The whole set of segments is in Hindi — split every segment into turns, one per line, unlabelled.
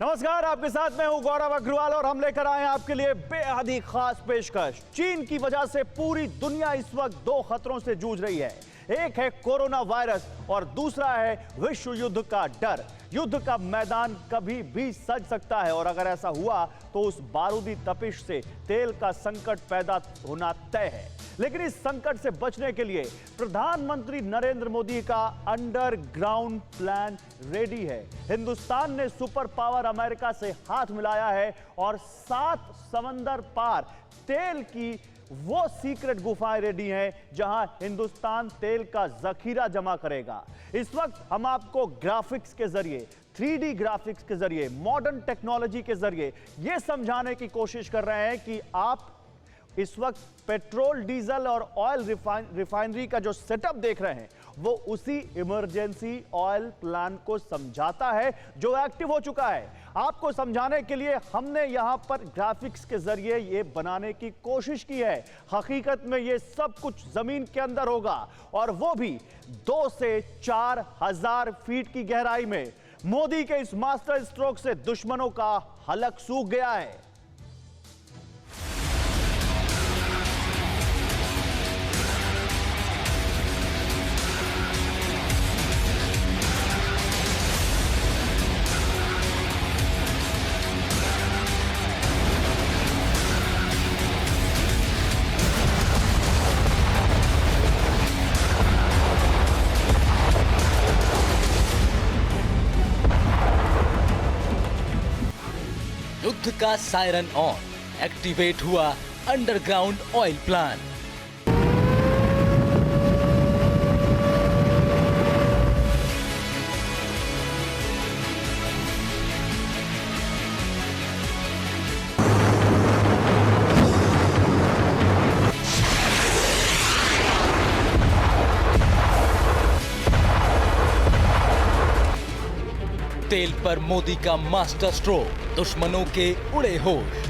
नमस्कार, आपके साथ मैं हूं गौरव अग्रवाल और हम लेकर आए हैं आपके लिए बेहद ही खास पेशकश। चीन की वजह से पूरी दुनिया इस वक्त दो खतरों से जूझ रही है। एक है कोरोना वायरस और दूसरा है विश्व युद्ध का डर। युद्ध का मैदान कभी भी सज सकता है और अगर ऐसा हुआ तो उस बारूदी तपिश से तेल का संकट पैदा होना तय है। लेकिन इस संकट से बचने के लिए प्रधानमंत्री नरेंद्र मोदी का अंडरग्राउंड प्लान रेडी है। हिंदुस्तान ने सुपर पावर अमेरिका से हाथ मिलाया है और 7 समंदर पार तेल की वो सीक्रेट गुफाएं रेडी हैं जहां हिंदुस्तान तेल का जखीरा जमा करेगा। इस वक्त हम आपको ग्राफिक्स के जरिए, 3D ग्राफिक्स के जरिए, मॉडर्न टेक्नोलॉजी के जरिए यह समझाने की कोशिश कर रहे हैं कि आप इस वक्त पेट्रोल, डीजल और ऑयल रिफाइनरी का जो सेटअप देख रहे हैं वो उसी इमरजेंसी ऑयल प्लान को समझाता है जो एक्टिव हो चुका है। आपको समझाने के लिए हमने यहां पर ग्राफिक्स के जरिए ये बनाने की कोशिश की है। हकीकत में ये सब कुछ जमीन के अंदर होगा और वो भी 2 से 4 हजार फीट की गहराई में। मोदी के इस मास्टर स्ट्रोक से दुश्मनों का हलक सूख गया है।
युद्ध का सायरन ऑन, एक्टिवेट हुआ अंडरग्राउंड ऑयल प्लान। तेल पर मोदी का मास्टर स्ट्रोक, दुश्मनों के उड़े होश।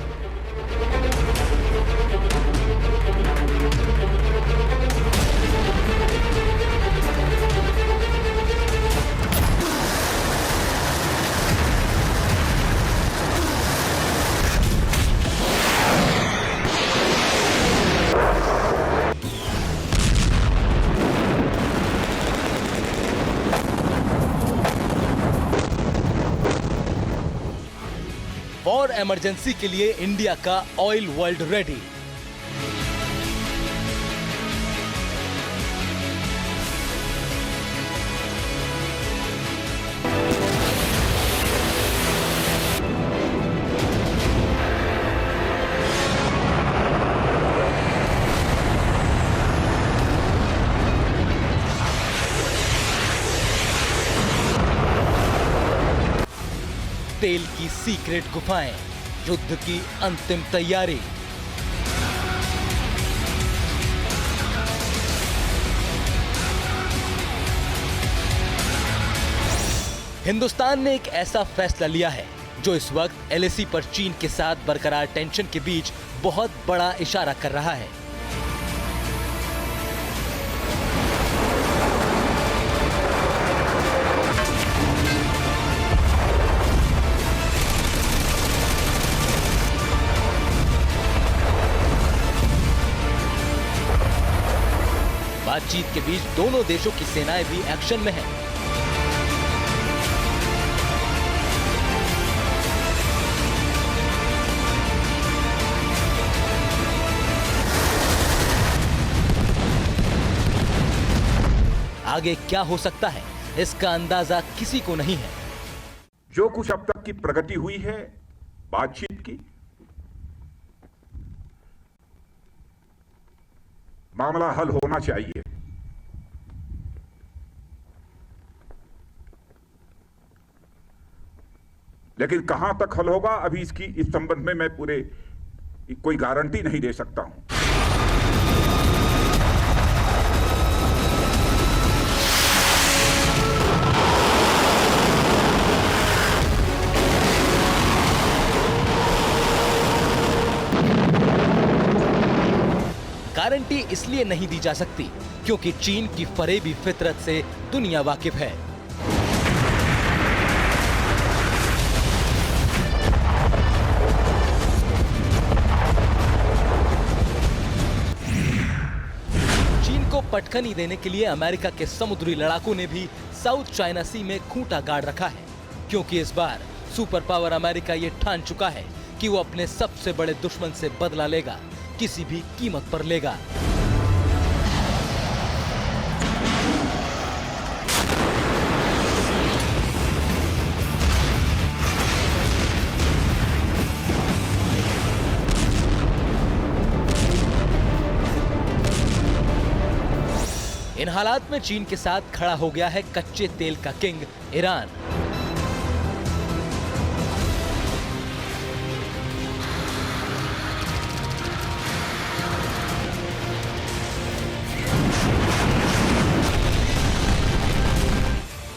और इमरजेंसी के लिए इंडिया का ऑयल वर्ल्ड रेडी। तेल की सीक्रेट गुफाएं, युद्ध की अंतिम तैयारी। हिंदुस्तान ने एक ऐसा फैसला लिया है जो इस वक्त एलएसी पर चीन के साथ बरकरार टेंशन के बीच बहुत बड़ा इशारा कर रहा है। बातचीत के बीच दोनों देशों की सेनाएं भी एक्शन में हैं। आगे क्या हो सकता है इसका अंदाजा किसी को नहीं है।
जो कुछ अब तक की प्रगति हुई है बातचीत की, मामला हल होना चाहिए। लेकिन कहां तक हल होगा अभी इस संबंध में मैं कोई गारंटी नहीं दे सकता हूं।
गारंटी इसलिए नहीं दी जा सकती क्योंकि चीन की फरेबी फितरत से दुनिया वाकिफ है। पटखनी देने के लिए अमेरिका के समुद्री लड़ाकों ने भी साउथ चाइना सी में खूंटा गाड़ रखा है, क्योंकि इस बार सुपर पावर अमेरिका ये ठान चुका है कि वो अपने सबसे बड़े दुश्मन से बदला लेगा, किसी भी कीमत पर लेगा। इन हालात में चीन के साथ खड़ा हो गया है कच्चे तेल का किंग ईरान।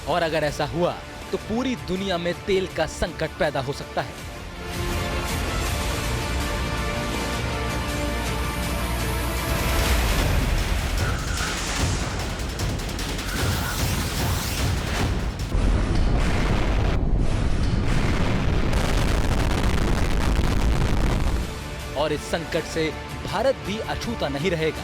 और अगर ऐसा हुआ तो पूरी दुनिया में तेल का संकट पैदा हो सकता है। और इस संकट से भारत भी अछूता नहीं रहेगा।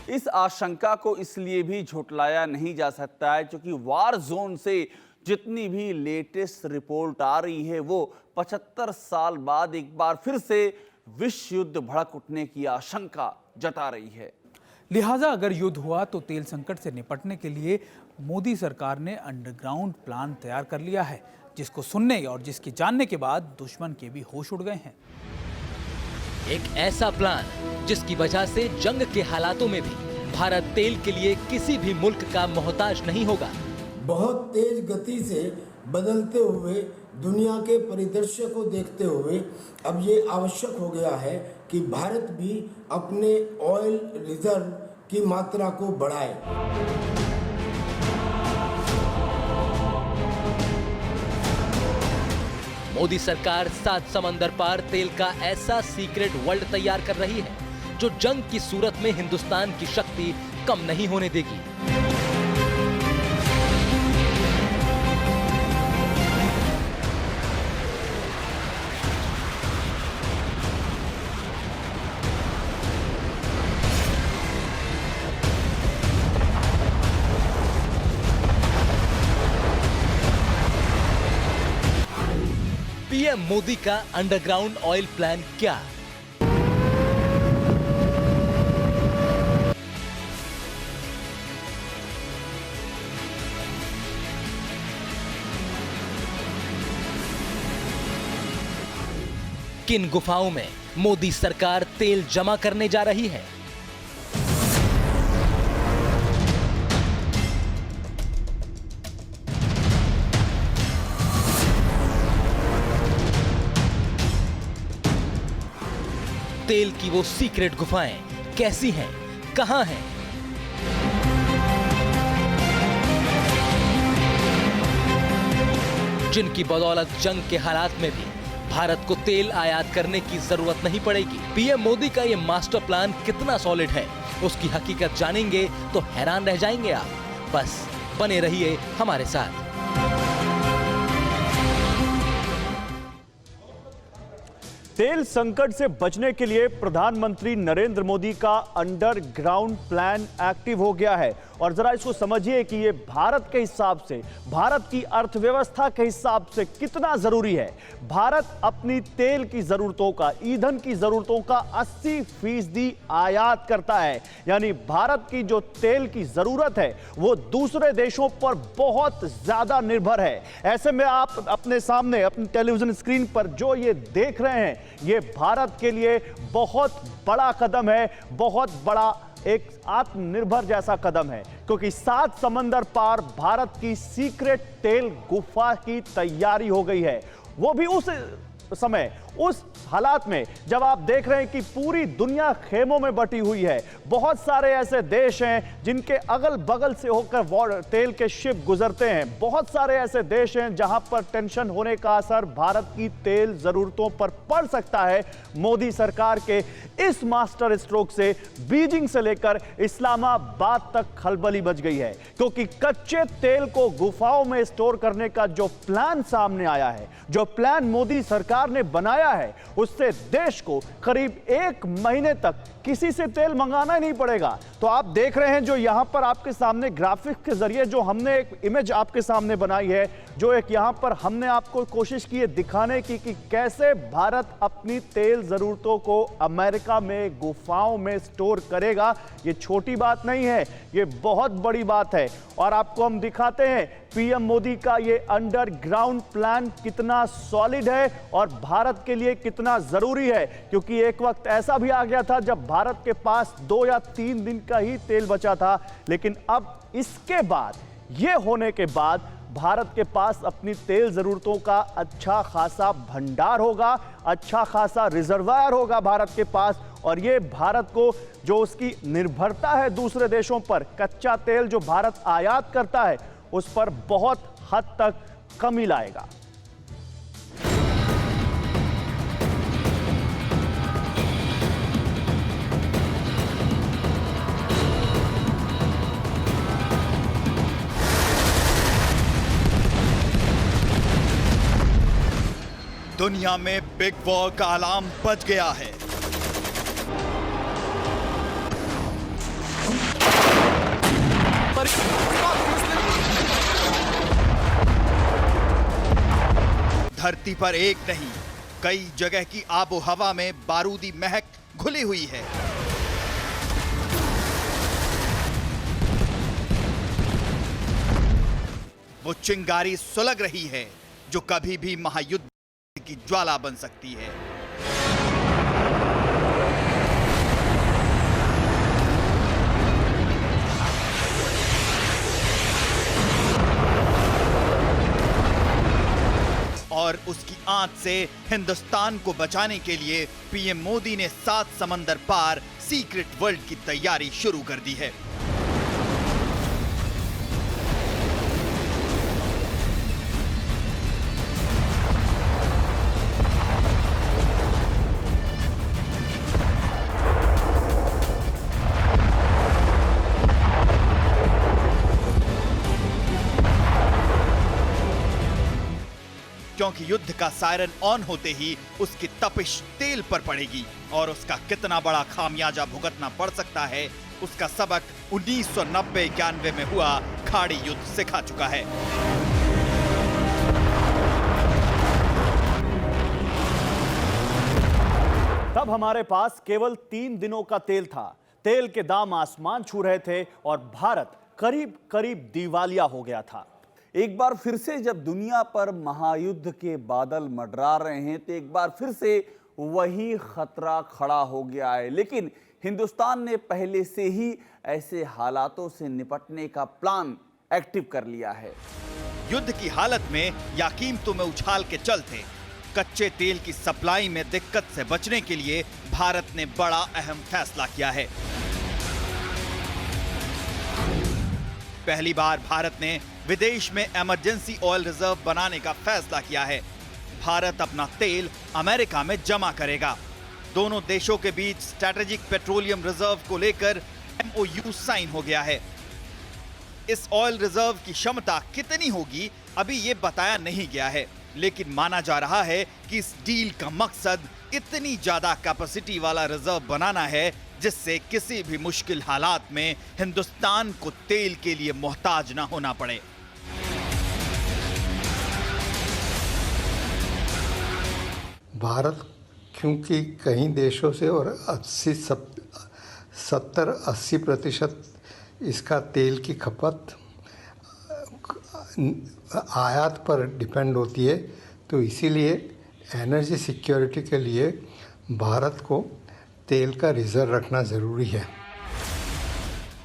इस आशंका को इसलिए भी झुटलाया नहीं जा सकता है क्योंकि वार जोन से जितनी भी लेटेस्ट रिपोर्ट आ रही है वो 75 साल बाद एक बार फिर से विश्व युद्ध भड़क उठने की आशंका जता रही है।
लिहाजा अगर युद्ध हुआ तो तेल संकट से निपटने के लिए मोदी सरकार ने अंडरग्राउंड प्लान तैयार कर लिया है, जिसको सुनने और जिसके जानने के बाद दुश्मन के भी होश उड़ गए हैं।
एक ऐसा प्लान जिसकी वजह से जंग के हालातों में भी भारत तेल के लिए किसी भी मुल्क का मोहताज नहीं होगा।
बहुत तेज गति से बदलते हुए दुनिया के परिदृश्य को देखते हुए अब ये आवश्यक हो गया है कि भारत भी अपने ऑयल रिजर्व की मात्रा को बढ़ाए।
मोदी सरकार 7 समंदर पार तेल का ऐसा सीक्रेट वर्ल्ड तैयार कर रही है जो जंग की सूरत में हिंदुस्तान की शक्ति कम नहीं होने देगी। पीएम मोदी का अंडरग्राउंड ऑयल प्लान क्या? किन गुफाओं में मोदी सरकार तेल जमा करने जा रही है? तेल की वो सीक्रेट गुफाएं कैसी हैं, कहां हैं? जिनकी बदौलत जंग के हालात में भी भारत को तेल आयात करने की जरूरत नहीं पड़ेगी। पीएम मोदी का ये मास्टर प्लान कितना सॉलिड है, उसकी हकीकत जानेंगे तो हैरान रह जाएंगे आप। बस बने रहिए हमारे साथ।
तेल संकट से बचने के लिए प्रधानमंत्री नरेंद्र मोदी का अंडरग्राउंड प्लान एक्टिव हो गया है। और जरा इसको समझिए कि ये भारत के हिसाब से, भारत की अर्थव्यवस्था के हिसाब से कितना जरूरी है। भारत अपनी तेल की जरूरतों का, ईंधन की जरूरतों का 80% आयात करता है। यानी भारत की जो तेल की जरूरत है वो दूसरे देशों पर बहुत ज्यादा निर्भर है। ऐसे में आप अपने सामने अपनी टेलीविजन स्क्रीन पर जो ये देख रहे हैं, ये भारत के लिए बहुत बड़ा कदम है, बहुत बड़ा एक आत्मनिर्भर जैसा कदम है, क्योंकि 7 समंदर पार भारत की सीक्रेट तेल गुफा की तैयारी हो गई है। वो भी उस समय, उस हालात में जब आप देख रहे हैं कि पूरी दुनिया खेमों में बटी हुई है, बहुत सारे ऐसे देश हैं जिनके अगल बगल से होकर तेल के शिप गुजरते हैं, बहुत सारे ऐसे देश हैं जहां पर टेंशन होने का असर भारत की तेल जरूरतों पर पड़ सकता है। मोदी सरकार के इस मास्टर स्ट्रोक से बीजिंग से लेकर इस्लामाबाद तक खलबली मच गई है, क्योंकि कच्चे तेल को गुफाओं में स्टोर करने का जो प्लान सामने आया है, जो प्लान मोदी सरकार ने बनाया है, उससे देश को करीब 1 महीने तक किसी से तेल मंगाना ही नहीं पड़ेगा। तो आप देख रहे हैं जो यहां पर आपके सामने ग्राफिक के जरिए जो हमने एक इमेज आपके सामने बनाई है, जो एक यहां पर हमने आपको कोशिश की है दिखाने की कि कैसे भारत अपनी तेल जरूरतों को अमेरिका में गुफाओं में स्टोर करेगा। ये छोटी बात नहीं है, ये बहुत बड़ी बात है। और आपको हम दिखाते हैं पीएम मोदी का ये अंडरग्राउंड प्लान कितना सॉलिड है और भारत के लिए कितना जरूरी है, क्योंकि एक वक्त ऐसा भी आ गया था जब भारत के पास 2 या 3 दिन का ही तेल बचा था, लेकिन अब इसके बाद ये होने के बाद भारत के पास अपनी तेल जरूरतों का अच्छा खासा भंडार होगा, अच्छा खासा रिजर्वायर होगा भारत के पास। और ये भारत को जो उसकी निर्भरता है दूसरे देशों पर, कच्चा तेल जो भारत आयात करता है, उस पर बहुत हद तक कमी लाएगा।
दुनिया में बिग वॉर का अलार्म बज गया है। धरती पर एक नहीं, कई जगह की आबो हवा में बारूदी महक घुली हुई है। वो चिंगारी सुलग रही है जो कभी भी महायुद्ध की ज्वाला बन सकती है। और उसकी आंच से हिंदुस्तान को बचाने के लिए पीएम मोदी ने 7 समंदर पार सीक्रेट वर्ल्ड की तैयारी शुरू कर दी है। क्योंकि युद्ध का सायरन ऑन होते ही उसकी तपिश तेल पर पड़ेगी और उसका कितना बड़ा खामियाजा भुगतना पड़ सकता है, उसका सबक 1990-91 में हुआ खाड़ी युद्ध सिखा चुका है।
तब हमारे पास केवल 3 दिनों का तेल था, तेल के दाम आसमान छू रहे थे और भारत करीब करीब दिवालिया हो गया था।
एक बार फिर से जब दुनिया पर महायुद्ध के बादल मंडरा रहे हैं, तो एक बार फिर से वही खतरा खड़ा हो गया है। लेकिन हिंदुस्तान ने पहले से ही ऐसे हालातों से निपटने का प्लान एक्टिव कर लिया है।
युद्ध की हालत में या कीमतों में उछाल के चलते कच्चे तेल की सप्लाई में दिक्कत से बचने के लिए भारत ने बड़ा अहम फैसला किया है। पहली बार भारत ने विदेश में इमरजेंसी ऑयल रिजर्व बनाने का फैसला किया है। भारत अपना तेल अमेरिका में जमा करेगा। दोनों देशों के बीच स्ट्रैटेजिक पेट्रोलियम रिजर्व को लेकर MOU साइन हो गया है। इस ऑयल रिजर्व की क्षमता कितनी होगी अभी ये बताया नहीं गया है, लेकिन माना जा रहा है कि इस डील का मकसद इतनी ज्यादा कैपेसिटी वाला रिजर्व बनाना है जिससे किसी भी मुश्किल हालात में हिंदुस्तान को तेल के लिए मोहताज ना होना पड़े।
भारत क्योंकि कई देशों से और 70-80% इसका तेल की खपत आयात पर डिपेंड होती है, तो इसीलिए एनर्जी सिक्योरिटी के लिए भारत को तेल का रिजर्व रखना जरूरी है।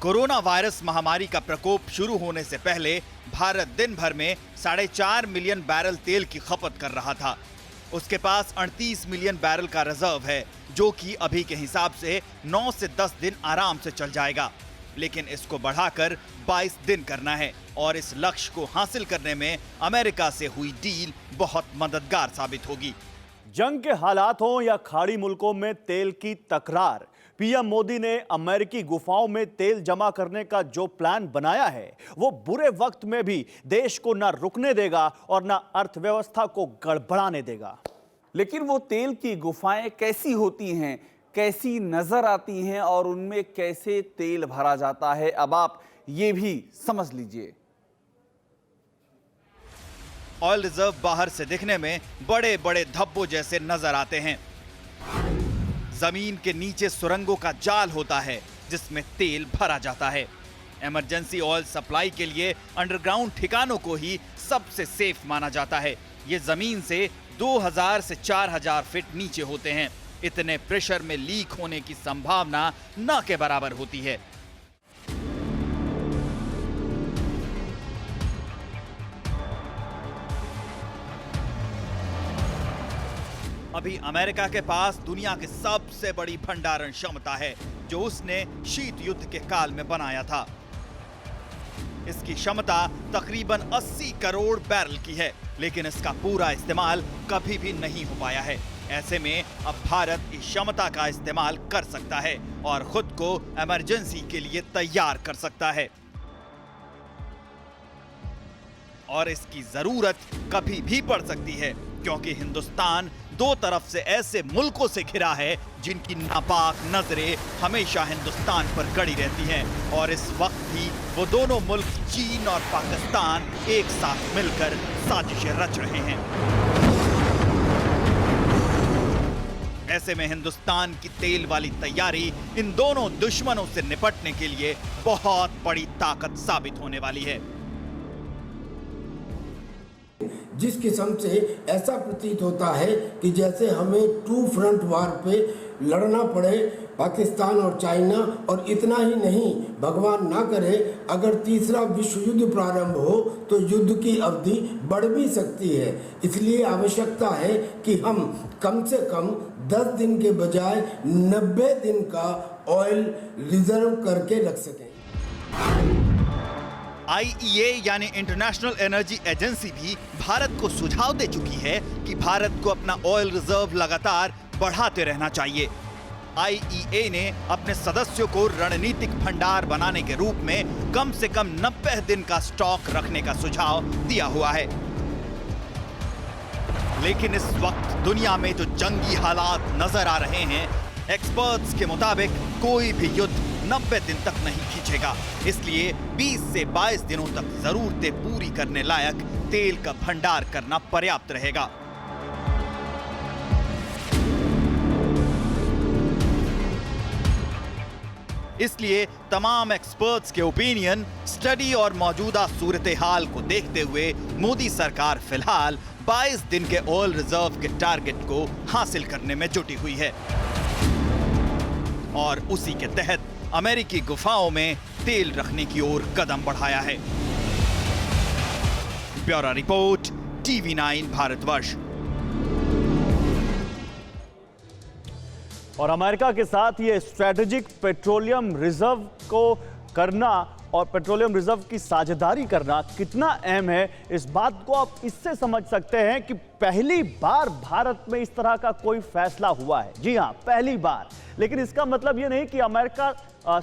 कोरोना वायरस महामारी का प्रकोप शुरू होने से पहले भारत दिन भर में 4.5 मिलियन बैरल तेल की खपत कर रहा था। उसके पास 38 मिलियन बैरल का रिजर्व है, जो कि अभी के हिसाब से 9 से 10 दिन आराम से चल जाएगा। लेकिन इसको बढ़ाकर 22 दिन करना है और इस लक्ष्य को हासिल करने में अमेरिका से हुई डील बहुत मददगार साबित होगी।
जंग के हालात हों या खाड़ी मुल्कों में तेल की तकरार, पीएम मोदी ने अमेरिकी गुफाओं में तेल जमा करने का जो प्लान बनाया है वो बुरे वक्त में भी देश को न रुकने देगा और न अर्थव्यवस्था को गड़बड़ाने देगा।
लेकिन वो तेल की गुफाएं कैसी होती हैं, कैसी नजर आती हैं और उनमें कैसे तेल भरा जाता है, अब आप ये भी समझ लीजिए।
ऑयल रिजर्व बाहर से दिखने में बड़े बड़े धब्बों जैसे नजर आते हैं। जमीन के नीचे सुरंगों का जाल होता है जिसमें तेल भरा जाता है। इमरजेंसी ऑयल सप्लाई के लिए अंडरग्राउंड ठिकानों को ही सबसे सेफ माना जाता है। ये जमीन से 2000 से 4000 फीट नीचे होते हैं। इतने प्रेशर में लीक होने की संभावना न के बराबर होती है। अभी अमेरिका के पास दुनिया की सबसे बड़ी भंडारण क्षमता है, जो उसने शीत युद्ध के काल में बनाया था। इसकी क्षमता तकरीबन 80 करोड़ बैरल की है, लेकिन इसका पूरा इस्तेमाल कभी भी नहीं हो पाया है। ऐसे में अब भारत इस क्षमता का इस्तेमाल कर सकता है और खुद को इमरजेंसी के लिए तैयार कर सकता है। और इसकी जरूरत कभी भी पड़ सकती है, क्योंकि हिंदुस्तान दो तरफ से ऐसे मुल्कों से घिरा है जिनकी नापाक नजरें हमेशा हिंदुस्तान पर गड़ी रहती हैं। और इस वक्त भी वो दोनों मुल्क चीन और पाकिस्तान एक साथ मिलकर साजिशें रच रहे हैं। ऐसे में हिंदुस्तान की तेल वाली तैयारी इन दोनों दुश्मनों से निपटने के लिए बहुत बड़ी ताकत साबित होने वाली है।
जिस किस्म से ऐसा प्रतीत होता है कि जैसे हमें 2 फ्रंट वार पे लड़ना पड़े, पाकिस्तान और चाइना, और इतना ही नहीं, भगवान ना करे अगर तीसरा विश्व युद्ध प्रारंभ हो तो युद्ध की अवधि बढ़ भी सकती है। इसलिए आवश्यकता है कि हम कम से कम 10 दिन के बजाय 90 दिन का ऑयल रिजर्व करके रख सकें।
IEA यानी इंटरनेशनल एनर्जी एजेंसी भी भारत को सुझाव दे चुकी है कि भारत को अपना ऑयल रिजर्व लगातार बढ़ाते रहना चाहिए। IEA ने अपने सदस्यों को रणनीतिक भंडार बनाने के रूप में कम से कम 90 दिन का स्टॉक रखने का सुझाव दिया हुआ है। लेकिन इस वक्त दुनिया में जो जंगी हालात नजर आ रहे हैं, एक्सपर्ट्स के मुताबिक कोई भी युद्ध 90 दिन तक नहीं खींचेगा। इसलिए 20 से 22 दिनों तक जरूरतें पूरी करने लायक तेल का भंडार करना पर्याप्त रहेगा। इसलिए तमाम एक्सपर्ट्स के ओपिनियन, स्टडी और मौजूदा सूरत हाल को देखते हुए मोदी सरकार फिलहाल 22 दिन के ऑयल रिजर्व के टारगेट को हासिल करने में जुटी हुई है और उसी के तहत अमेरिकी गुफाओं में तेल रखने की ओर कदम बढ़ाया है। Bureau report, TV9 Bharatvarsh.
और अमेरिका के साथ ये स्ट्रेटेजिक पेट्रोलियम रिजर्व को करना और पेट्रोलियम रिजर्व की साझेदारी करना कितना अहम है, इस बात को आप इससे समझ सकते हैं कि पहली बार भारत में इस तरह का कोई फैसला हुआ है। जी हां, पहली बार। लेकिन इसका मतलब यह नहीं कि अमेरिका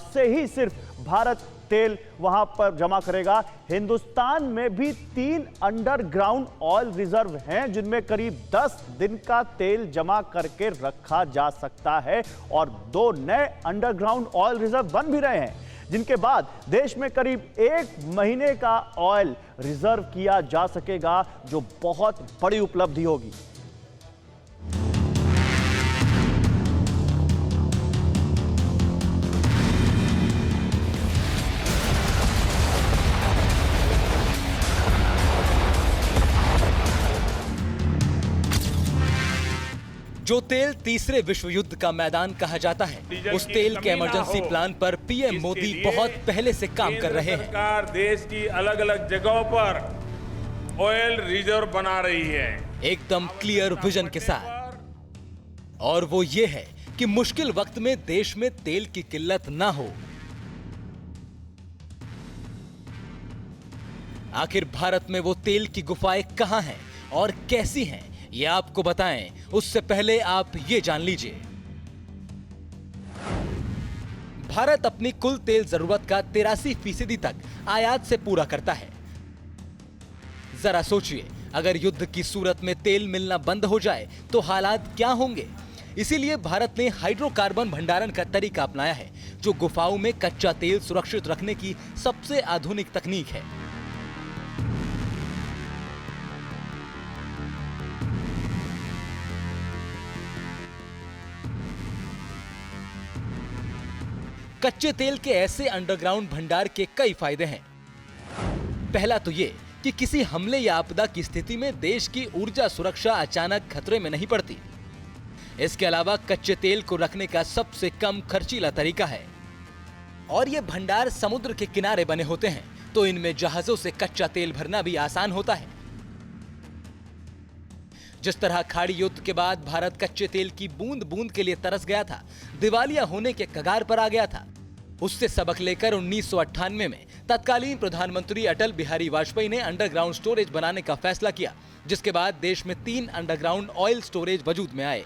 से ही सिर्फ भारत तेल वहां पर जमा करेगा। हिंदुस्तान में भी 3 अंडरग्राउंड ऑयल रिजर्व हैं, जिनमें करीब 10 दिन का तेल जमा करके रखा जा सकता है और 2 नए अंडरग्राउंड ऑयल रिजर्व बन भी रहे हैं, जिनके बाद देश में करीब 1 महीने का ऑयल रिजर्व किया जा सकेगा, जो बहुत बड़ी उपलब्धि होगी।
जो तेल तीसरे विश्व युद्ध का मैदान कहा जाता है, उस तेल के इमरजेंसी प्लान पर पीएम मोदी बहुत पहले से काम कर रहे हैं।
सरकार देश की अलग अलग जगहों पर ऑयल रिजर्व बना रही है।
एकदम क्लियर विजन के साथ। और वो ये है कि मुश्किल वक्त में देश में तेल की किल्लत ना हो। आखिर भारत में वो तेल की गुफाएं कहां हैं और कैसी हैं, ये आपको बताएं, उससे पहले आप ये जान लीजिए। भारत अपनी कुल तेल जरूरत का 83% तक आयात से पूरा करता है। जरा सोचिए, अगर युद्ध की सूरत में तेल मिलना बंद हो जाए तो हालात क्या होंगे। इसीलिए भारत ने हाइड्रोकार्बन भंडारण का तरीका अपनाया है, जो गुफाओं में कच्चा तेल सुरक्षित रखने की सबसे आधुनिक तकनीक है। कच्चे तेल के ऐसे अंडरग्राउंड भंडार के कई फायदे हैं। पहला तो ये कि किसी हमले या आपदा की स्थिति में देश की ऊर्जा सुरक्षा अचानक खतरे में नहीं पड़ती। इसके अलावा कच्चे तेल को रखने का सबसे कम खर्चीला तरीका है और ये भंडार समुद्र के किनारे बने होते हैं, तो इनमें जहाजों से कच्चा तेल भरना भी आसान होता है। जिस तरह खाड़ी युद्ध के बाद भारत कच्चे तेल की बूंद बूंद के लिए तरस गया था, दिवालिया होने के कगार पर आ गया था, उससे सबक लेकर 1998 में तत्कालीन प्रधानमंत्री अटल बिहारी वाजपेयी ने अंडरग्राउंड स्टोरेज बनाने का फैसला किया, जिसके बाद देश में 3 अंडरग्राउंड ऑयल स्टोरेज वजूद में आए।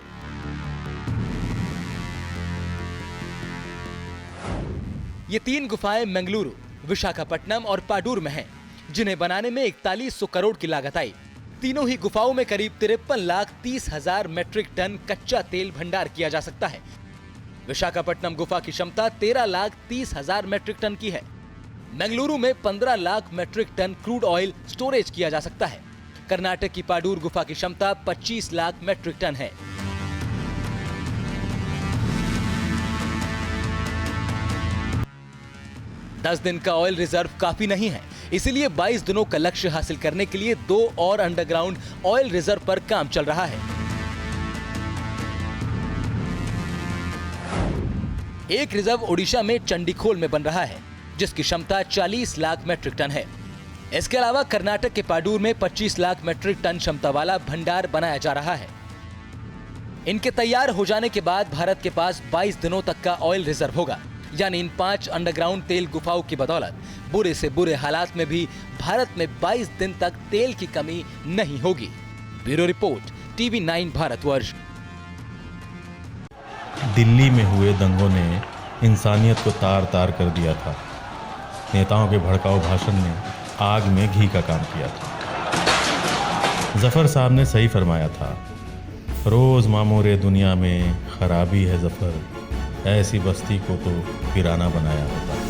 ये 3 गुफाएं मंगलुरु, विशाखापट्टनम और पाडूर में हैं, जिन्हें बनाने में 4100 करोड़ की लागत आई। तीनों ही गुफाओं में करीब 53,30,000 मेट्रिक टन कच्चा तेल भंडार किया जा सकता है। विशाखापट्टनम गुफा की क्षमता 13,30,000 मेट्रिक टन की है। मंगलुरु में 15 lakh metric ton crude oil storage किया जा सकता है। कर्नाटक की पाडूर गुफा की क्षमता 25 लाख मेट्रिक टन है। दस दिन का ऑयल रिजर्व काफी नहीं है, इसलिए 22 दिनों का लक्ष्य हासिल करने के लिए 2 और अंडरग्राउंड ऑयल रिजर्व पर काम चल रहा है। एक रिजर्व ओडिशा में चंडीखोल में बन रहा है, जिसकी क्षमता 40 लाख मेट्रिक टन है। इसके अलावा कर्नाटक के पाडूर में 25 लाख मेट्रिक टन क्षमता वाला भंडार बनाया जा रहा है। इनके तैयार हो जाने के बाद भारत के पास 22 दिनों तक का ऑयल रिजर्व होगा, यानी इन 5 अंडरग्राउंड तेल गुफाओं की बदौलत बुरे से बुरे हालात में भी भारत में 22 दिन तक तेल की कमी नहीं होगी। Bureau report, TV9 Bharatvarsh.
Delhi में हुए दंगों ने इंसानियत को तार तार कर दिया था। नेताओं के भड़काऊ भाषण ने आग में घी का काम किया था। जफर साहब ने सही फरमाया था, रोज मामूरे दुनिया में खराबी है जफर, ऐसी बस्ती को तो वीराना बनाया होता।